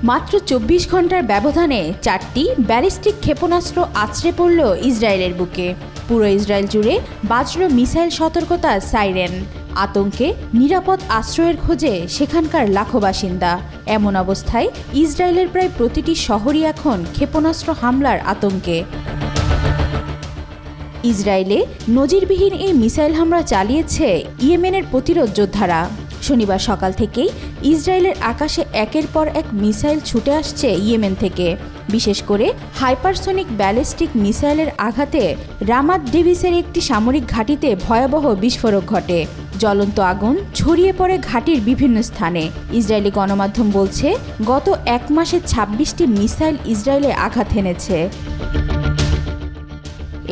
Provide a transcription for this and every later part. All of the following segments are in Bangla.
মাত্র ২৪ ঘন্টার ব্যবধানে ৪টি ব্যালিস্টিক ক্ষেপণাস্ত্র আছড়ে পড়ল ইসরায়েলের বুকে। পুরো ইসরায়েল জুড়ে বাজল মিসাইল সতর্কতার সাইরেন। আতঙ্কে নিরাপদ আশ্রয়ের খোঁজে সেখানকার লাখো বাসিন্দা। এমন অবস্থায় ইসরায়েলের প্রায় প্রতিটি শহরই এখন ক্ষেপণাস্ত্র হামলার আতঙ্কে। ইসরায়েলে নজিরবিহীন এই মিসাইল হামলা চালিয়েছে ইয়েমেনের প্রতিরোধ যোদ্ধারা। শনিবার সকাল থেকেই ইসরায়েলের আকাশে একের পর এক মিসাইল ছুটে আসছে ইয়েমেন থেকে। বিশেষ করে হাইপারসোনিক ব্যালিস্টিক মিসাইলের আঘাতে রামাত ডেভিসের একটি সামরিক ঘাঁটিতে ভয়াবহ বিস্ফোরক ঘটে। জ্বলন্ত আগুন ছড়িয়ে পড়ে ঘাঁটির বিভিন্ন স্থানে। ইসরায়েলি গণমাধ্যম বলছে, গত এক মাসে ২৬টি মিসাইল ইসরায়েলে আঘাত হেনেছে।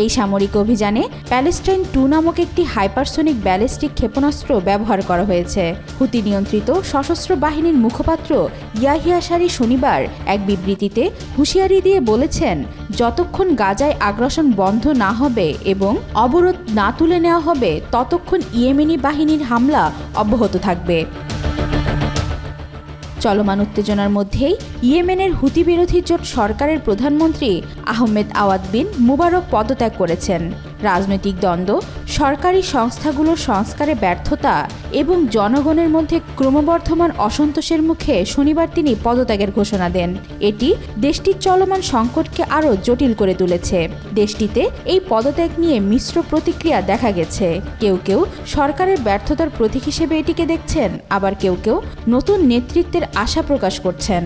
এই সামরিক অভিযানে প্যালেস্টাইন 2 নামক একটি হাইপারসোনিক ব্যালিস্টিক ক্ষেপণাস্ত্র ব্যবহার করা হয়েছে। হুতি নিয়ন্ত্রিত সশস্ত্র বাহিনীর মুখপাত্র ইয়াহিয়া সারি শনিবার এক বিবৃতিতে হুঁশিয়ারি দিয়ে বলেছেন, যতক্ষণ গাজায় আগ্রাসন বন্ধ না হবে এবং অবরোধ না তুলে নেওয়া হবে, ততক্ষণ ইয়েমেনি বাহিনীর হামলা অব্যাহত থাকবে। চলমান উত্তেজনার মধ্যেই ইয়েমেনের হুতি বিরোধী জোট সরকারের প্রধানমন্ত্রী আহমেদ আওয়াদ বিন মুবারক পদত্যাগ করেছেন। রাজনৈতিক দ্বন্দ্ব, সরকারি সংস্থাগুলোর সংস্কারে ব্যর্থতা এবং জনগণের মধ্যে ক্রমবর্ধমান অসন্তোষের মুখে শনিবার তিনি পদত্যাগের ঘোষণা দেন। এটি দেশটির চলমান সংকটকে আরও জটিল করে তুলেছে। দেশটিতে এই পদত্যাগ নিয়ে মিশ্র প্রতিক্রিয়া দেখা গেছে। কেউ কেউ সরকারের ব্যর্থতার প্রতীক হিসেবে এটিকে দেখছেন, আবার কেউ কেউ নতুন নেতৃত্বের আশা প্রকাশ করছেন।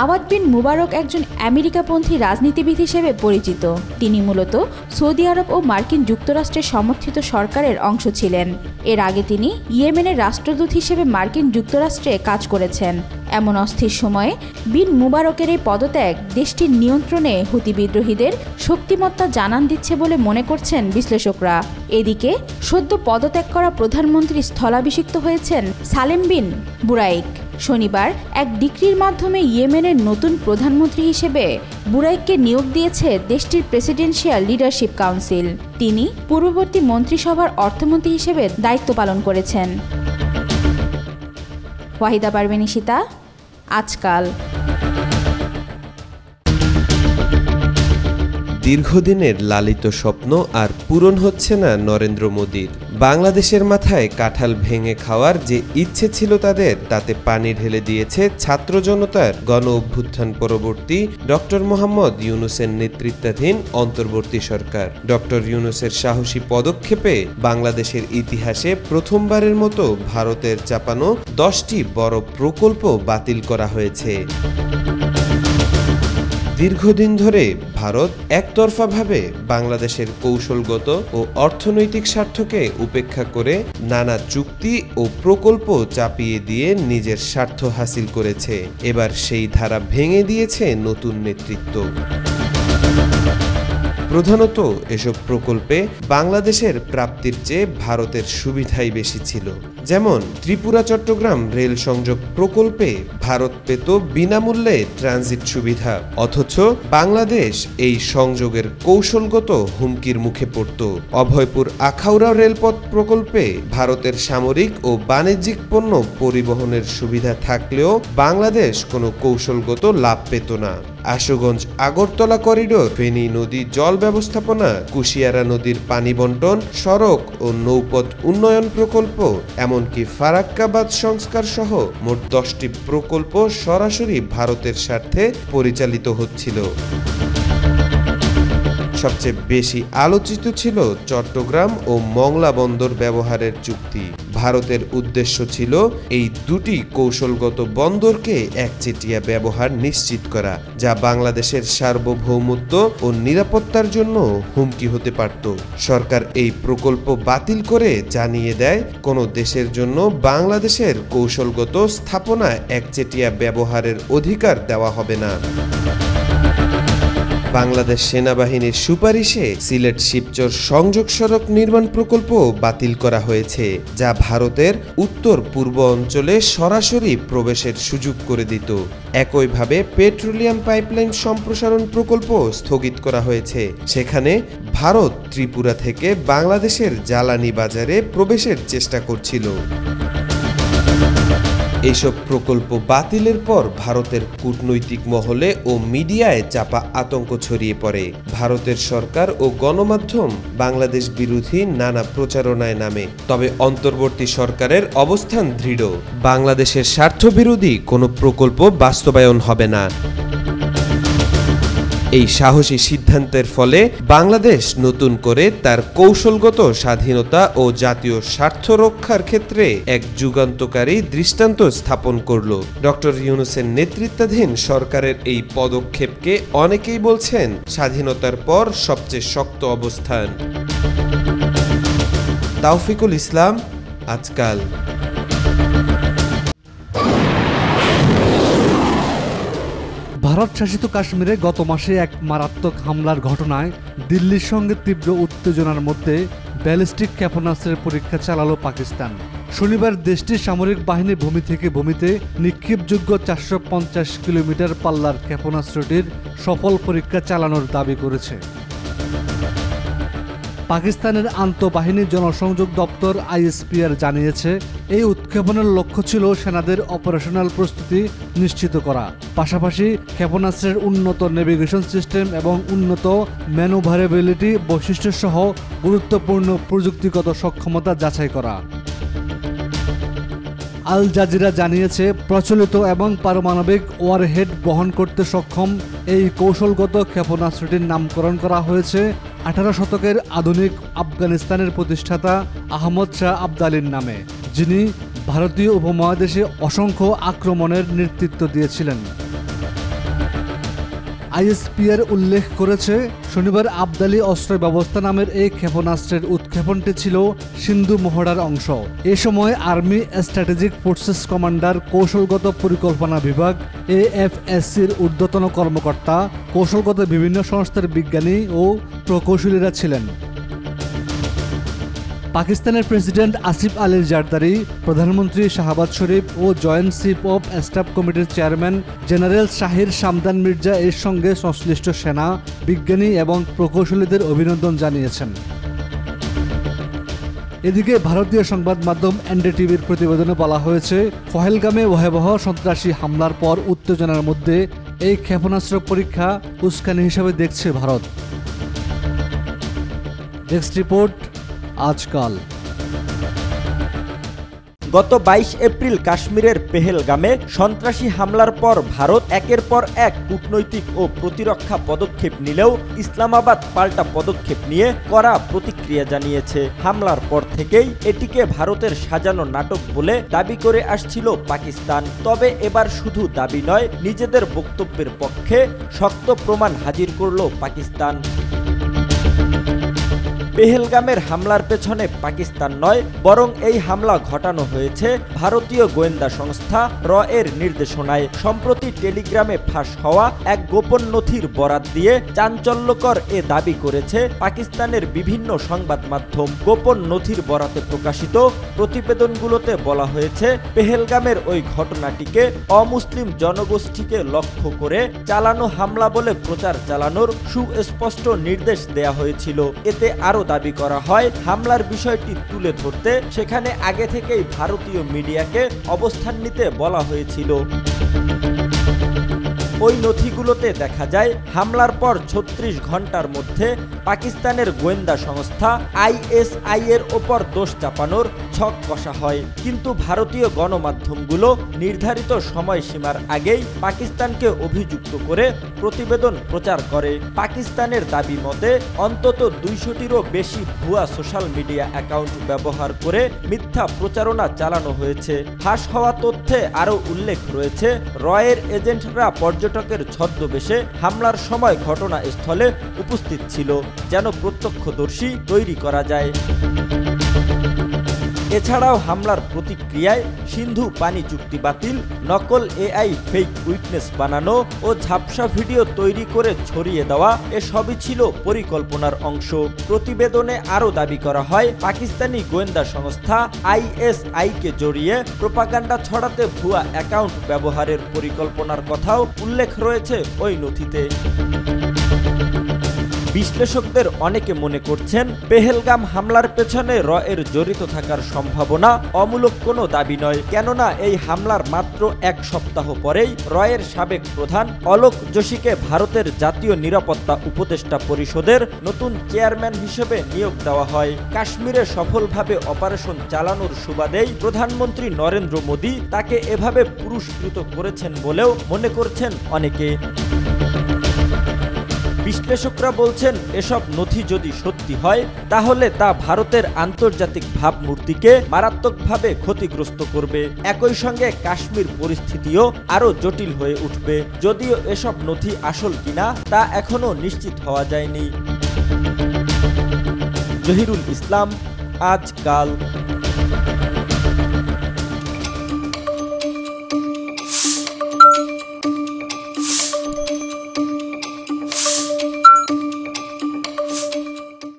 আওয়াদ বিন মুবারক একজন আমেরিকাপন্থী রাজনীতিবিদ হিসেবে পরিচিত। তিনি মূলত সৌদি আরব ও মার্কিন যুক্তরাষ্ট্রের সমর্থিত সরকারের অংশ ছিলেন। এর আগে তিনি ইয়েমেনের রাষ্ট্রদূত হিসেবে মার্কিন যুক্তরাষ্ট্রে কাজ করেছেন। এমন অস্থির সময়ে বিন মুবারকের এই পদত্যাগ দেশটির নিয়ন্ত্রণে হুতি বিদ্রোহীদের শক্তিমত্তা জানান দিচ্ছে বলে মনে করছেন বিশ্লেষকরা। এদিকে সদ্য পদত্যাগ করা প্রধানমন্ত্রী স্থলাভিষিক্ত হয়েছেন সালেম বিন বুরাইক। শনিবার এক ডিক্রির মাধ্যমে ইয়েমেনের নতুন প্রধানমন্ত্রী হিসেবে বুরাইককে নিয়োগ দিয়েছে দেশটির প্রেসিডেন্সিয়াল লিডারশিপ কাউন্সিল। তিনি পূর্ববর্তী মন্ত্রিসভার অর্থমন্ত্রী হিসেবে দায়িত্ব পালন করেছেন। ওয়াহিদা পারভীন ঈশিতা, আজকাল। দীর্ঘদিনের লালিত স্বপ্ন আর পূরণ হচ্ছে না নরেন্দ্র মোদীর। বাংলাদেশের মাথায় কাঁঠাল ভেঙে খাওয়ার যে ইচ্ছে ছিল তাদের, তাতে পানি ঢেলে দিয়েছে ছাত্র জনতার গণ অভ্যুত্থান পরবর্তী ডক্টর মোহাম্মদ ইউনূসের নেতৃত্বাধীন অন্তর্বর্তী সরকার। ডক্টর ইউনূসের সাহসী পদক্ষেপে বাংলাদেশের ইতিহাসে প্রথমবারের মতো ভারতের চাপানো 10টি বড় প্রকল্প বাতিল করা হয়েছে। দীর্ঘদিন ধরে ভারত একতরফাভাবে বাংলাদেশের কৌশলগত ও অর্থনৈতিক স্বার্থকে উপেক্ষা করে নানা চুক্তি ও প্রকল্প চাপিয়ে দিয়ে নিজের স্বার্থ হাসিল করেছে। এবার সেই ধারা ভেঙে দিয়েছে নতুন নেতৃত্ব। প্রধানত এসব প্রকল্পে বাংলাদেশের প্রাপ্তির চেয়ে ভারতের সুবিধাই বেশি ছিল। যেমন ত্রিপুরা চট্টগ্রাম রেল সংযোগ প্রকল্পে ভারত পেত বিনামূল্যে ট্রানজিট সুবিধা, অথচ বাংলাদেশ এই সংযোগের কৌশলগত হুমকির মুখে পড়ত। অভয়পুর আখাউড়া রেলপথ প্রকল্পে ভারতের সামরিক ও বাণিজ্যিক পণ্য পরিবহনের সুবিধা থাকলেও বাংলাদেশ কোনো কৌশলগত লাভ পেত না। আশুগঞ্জ আগরতলা করিডোর, ফেনী নদী জল ব্যবস্থাপনা, কুশিয়ারা নদীর পানি বন্টন, সড়ক ও নৌপথ উন্নয়ন প্রকল্প, এমনকি ফারাক্কাবাদ সংস্কার সহ মোট 10টি প্রকল্প সরাসরি ভারতের স্বার্থে পরিচালিত হচ্ছিল। সবচেয়ে বেশি আলোচিত ছিল চট্টগ্রাম ও মংলা বন্দর ব্যবহারের চুক্তি। ভারতের উদ্দেশ্য ছিল এই দুটি কৌশলগত বন্দরকে একচেটিয়া ব্যবহার নিশ্চিত করা, যা বাংলাদেশের সার্বভৌমত্ব ও নিরাপত্তার জন্য হুমকি হতে পারত। সরকার এই প্রকল্প বাতিল করে জানিয়ে দেয়, কোনো দেশের জন্য বাংলাদেশের কৌশলগত স্থাপনা একচেটিয়া ব্যবহারের অধিকার দেওয়া হবে না। বাংলাদেশ সেনাবাহিনীর সুপারিশে সিলেট শিবচর সংযোগ সড়ক নির্মাণ প্রকল্প বাতিল করা হয়েছে, যা ভারতের উত্তর পূর্ব অঞ্চলে সরাসরি প্রবেশের সুযোগ করে দিত। একইভাবে পেট্রোলিয়াম পাইপলাইন সম্প্রসারণ প্রকল্প স্থগিত করা হয়েছে। সেখানে ভারত ত্রিপুরা থেকে বাংলাদেশের জ্বালানি বাজারে প্রবেশের চেষ্টা করছিল। এইসব প্রকল্প বাতিলের পর ভারতের কূটনৈতিক মহলে ও মিডিয়ায় চাপা আতঙ্ক ছড়িয়ে পড়ে। ভারতের সরকার ও গণমাধ্যম বাংলাদেশ বিরোধী নানা প্রচারণায় নামে। তবে অন্তর্বর্তী সরকারের অবস্থান দৃঢ়, বাংলাদেশের স্বার্থবিরোধী কোনো প্রকল্প বাস্তবায়ন হবে না। এই সাহসী সিদ্ধান্তের ফলে বাংলাদেশ নতুন করে তার কৌশলগত স্বাধীনতা ও জাতীয় স্বার্থ রক্ষার ক্ষেত্রে এক যুগান্তকারী দৃষ্টান্ত স্থাপন করল। ডক্টর ইউনূসের নেতৃত্বাধীন সরকারের এই পদক্ষেপকে অনেকেই বলছেন স্বাধীনতার পর সবচেয়ে শক্ত অবস্থান। তাওফিকুল ইসলাম, আজকাল। ভারত শাসিত কাশ্মীরে গত মাসে এক মারাত্মক হামলার ঘটনায় দিল্লির সঙ্গে তীব্র উত্তেজনার মধ্যে ব্যালিস্টিক ক্ষেপণাস্ত্রের পরীক্ষা চালালো পাকিস্তান। শনিবার দেশটির সামরিক বাহিনী ভূমি থেকে ভূমিতে নিক্ষেপযোগ্য 450 কিলোমিটার পাল্লার ক্ষেপণাস্ত্রটির সফল পরীক্ষা চালানোর দাবি করেছে। পাকিস্তানের আন্তঃবাহিনী জনসংযোগ দপ্তর ISPR জানিয়েছে, এই উৎক্ষেপণের লক্ষ্য ছিল সেনাদের অপারেশনাল প্রস্তুতি নিশ্চিত করা, পাশাপাশি ক্ষেপণাস্ত্রের উন্নত নেভিগেশন সিস্টেম এবং উন্নত ম্যানুভারেবিলিটি বৈশিষ্ট্য সহ গুরুত্বপূর্ণ প্রযুক্তিগত সক্ষমতা যাচাই করা। আল জাজিরা জানিয়েছে, প্রচলিত এবং পারমাণবিক ওয়ারহেড বহন করতে সক্ষম এই কৌশলগত ক্ষেপণাস্ত্রটির নামকরণ করা হয়েছে 18 শতকের আধুনিক আফগানিস্তানের প্রতিষ্ঠাতা আহমদ শাহ আবদালির নামে, যিনি ভারতীয় উপমহাদেশে অসংখ্য আক্রমণের নেতৃত্ব দিয়েছিলেন। ISPR উল্লেখ করেছে, শনিবার আবদালি অস্ত্র ব্যবস্থা নামের এই ক্ষেপণাস্ত্রের উৎক্ষেপণটি ছিল সিন্ধু মহড়ার অংশ। এ সময় আর্মি স্ট্র্যাটেজিক ফোর্সেস কমান্ডার কৌশলগত পরিকল্পনা বিভাগ AFSCর ঊর্ধ্বতন কর্মকর্তা, কৌশলগত বিভিন্ন সংস্থার বিজ্ঞানী ও প্রকৌশলীরা ছিলেন। পাকিস্তানের প্রেসিডেন্ট আসিফ আলী জারদারি, প্রধানমন্ত্রী শাহবাজ শরীফ ও জয়েন্ট চিফ অব স্টাফ কমিটির চেয়ারম্যান জেনারেল শাহির শামদান মির্জা এর সঙ্গে সংশ্লিষ্ট সেনা, বিজ্ঞানী এবং প্রকৌশলীদের অভিনন্দন জানিয়েছেন। এদিকে ভারতীয় সংবাদ মাধ্যম NDTVর প্রতিবেদনে বলা হয়েছে, পহেলগামে ভয়াবহ সন্ত্রাসী হামলার পর উত্তেজনার মধ্যে এই ক্ষেপণাস্ত্র পরীক্ষা উস্কানি হিসেবে দেখছে ভারত। ডেস্ক রিপোর্ট, আজকাল। গত 22 এপ্রিল কাশ্মীরের পেহেলগামে সন্ত্রাসী হামলার পর ভারত একের পর এক কূটনৈতিক ও প্রতিরক্ষা পদক্ষেপ নিলেও ইসলামাবাদ পাল্টা পদক্ষেপ নিয়ে কড়া প্রতিক্রিয়া জানিয়েছে। হামলার পর থেকেই এটিকে ভারতের সাজানো নাটক বলে দাবি করে আসছিল পাকিস্তান। তবে এবার শুধু দাবি নয়, নিজেদের বক্তব্যের পক্ষে শক্ত প্রমাণ হাজির করল পাকিস্তান। পেহেলগামের হামলার পেছনে পাকিস্তান নয়, বরং এই হামলা ঘটানো হয়েছে ভারতীয় গোয়েন্দা সংস্থা র-এর নির্দেশনায়। সম্প্রতি টেলিগ্রামে ফাঁস হওয়া এক গোপন নথির বরাত দিয়ে চাঞ্চল্যকর এ দাবি করেছে পাকিস্তানের বিভিন্ন সংবাদ মাধ্যম। গোপন নথির বরাতে প্রকাশিত প্রতিবেদনগুলোতে বলা হয়েছে, পেহেলগামের ওই ঘটনাটিকে অমুসলিম জনগোষ্ঠীকে লক্ষ্য করে চালানো হামলা বলে প্রচার চালানোর সুস্পষ্ট নির্দেশ দেয়া হয়েছিল। এতে আরও দাবি করা হয়, হামলার বিষয়টি তুলে ধরতে সেখানে আগে থেকেই ভারতীয় মিডিয়াকে অবস্থান নিতে বলা হয়েছিল। ওই নথিগুলোতে দেখা যায়, হামলার পর 36 ঘন্টার মধ্যে পাকিস্তানের গোয়েন্দা সংস্থা ISI এর ওপর দোষ চাপানোর ছক কষা হয়। কিন্তু ভারতীয় গণমাধ্যমগুলো নির্ধারিত সময়সীমার আগেই পাকিস্তানকে অভিযুক্ত করে প্রতিবেদন প্রচার করে। পাকিস্তানের দাবি মতে অন্তত 200টিরও বেশি ভুয়া সোশ্যাল মিডিয়া অ্যাকাউন্ট ব্যবহার করে মিথ্যা প্রচারণা চালানো হয়েছে। ফাঁস হওয়া তথ্যে আরও উল্লেখ রয়েছে, র-এর এজেন্টরা পর্যটকের ছদ্মবেশে হামলার সময় ঘটনাস্থলে উপস্থিত ছিল, যেন প্রত্যক্ষদর্শী তৈরি করা যায়। এছাড়াও হামলার প্রতিক্রিয়ায় সিন্ধু পানি চুক্তি বাতিল, নকল AI ফেক উইটনেস বানানো ও ঝাপসা ভিডিও তৈরি করে ছড়িয়ে দেওয়া এসবই ছিল পরিকল্পনার অংশ। প্রতিবেদনে আরও দাবি করা হয়, পাকিস্তানি গোয়েন্দা সংস্থা ISI-কে জড়িয়ে প্রোপাগান্ডা ছড়াতে ভুয়া অ্যাকাউন্ট ব্যবহারের পরিকল্পনার কথাও উল্লেখ রয়েছে ওই নথিতে। বিশ্লেষকদের অনেকে মনে করছেন পেহেলগাম হামলার পেছনে র এর জড়িত থাকার সম্ভাবনা অমূলক কোনো দাবি নয়, কেননা এই হামলার মাত্র এক সপ্তাহ পরেই র এর সাবেক প্রধান অলোক যোশীকে ভারতের জাতীয় নিরাপত্তা উপদেষ্টা পরিষদের নতুন চেয়ারম্যান হিসেবে নিয়োগ দেওয়া হয়। কাশ্মীরে সফলভাবে অপারেশন চালানোর সুবাদেই প্রধানমন্ত্রী নরেন্দ্র মোদী তাকে এভাবে পুরস্কৃত করেছেন বলেও মনে করছেন অনেকে। বিশ্লেষকরা বলছেন এসব নথি যদি সত্যি হয় তাহলে তা ভারতের আন্তর্জাতিক ভাবমূর্তিকে মারাত্মকভাবে ক্ষতিগ্রস্ত করবে। একই সঙ্গে কাশ্মীর পরিস্থিতিও আরও জটিল হয়ে উঠবে। যদিও এসব নথি আসল কিনা তা এখনো নিশ্চিত হওয়া যায়নি। জহিরুল ইসলাম, আজকাল।